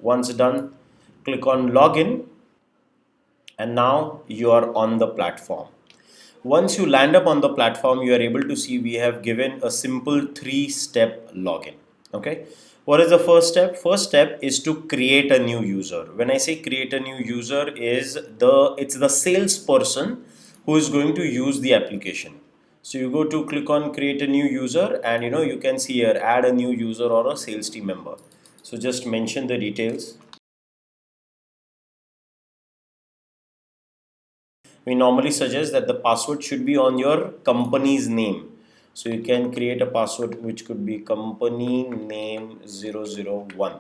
Once done, click on login, and now you are on the platform. Once you land up on the platform, you are able to see we have given a simple 3-step login. Okay. What is the first step? First step is to create a new user. When I say create a new user, it's the salesperson who is going to use the application. So you go to click on create a new user, and you can see here add a new user or a sales team member. So just mention the details. We normally suggest that the password should be on your company's name. So you can create a password which could be company name 001.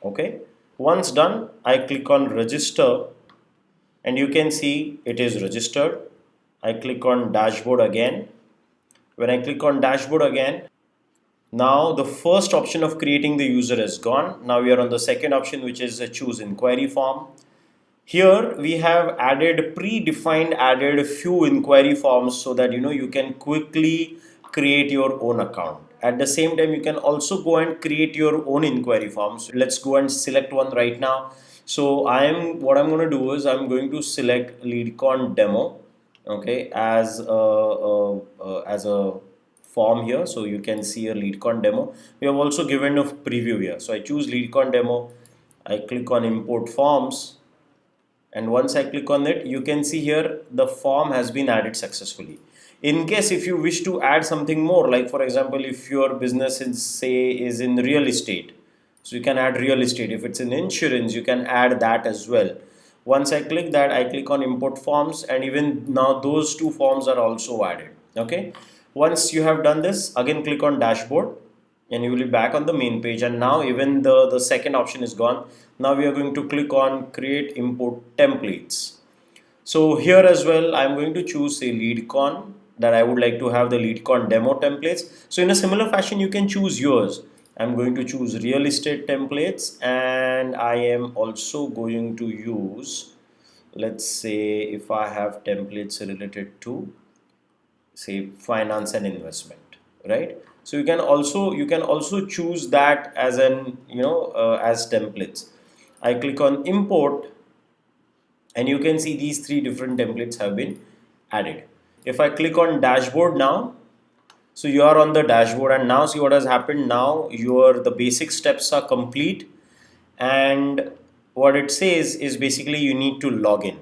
Okay. Once done, I click on register, and you can see it is registered. I click on dashboard again. When I click on dashboard again, now the first option of creating the user is gone. Now we are on the second option, which is a choose inquiry form. Here we have added few inquiry forms so that you can quickly create your own account. At the same time, you can also go and create your own inquiry forms. Let's go and select one right now. So what I'm going to do is I'm going to select LeadCon demo, okay, as a form here. So you can see a LeadCon demo. We have also given a preview here. So I choose LeadCon demo. I click on import forms, and once I click on it, you can see here the form has been added successfully. In case if you wish to add something more, like for example, if your business is in real estate, so you can add real estate. If it's in insurance, you can add that as well. Once I click that, I click on import forms, and even now those two forms are also added. Okay. Once you have done this, again click on dashboard, and you will be back on the main page. And now even the second option is gone. Now we are going to click on create import templates. So here as well, I'm going to choose a LeadCon, that I would like to have the LeadCon demo templates. So in a similar fashion, you can choose yours. I'm going to choose real estate templates, and I am also going to use, let's say, if I have templates related to, say, finance and investment, right? So you can also choose that as as templates. I click on import, and you can see these three different templates have been added. If I click on dashboard now, so you are on the dashboard, and now see what has happened. Now the basic steps are complete, and what it says is basically you need to log in.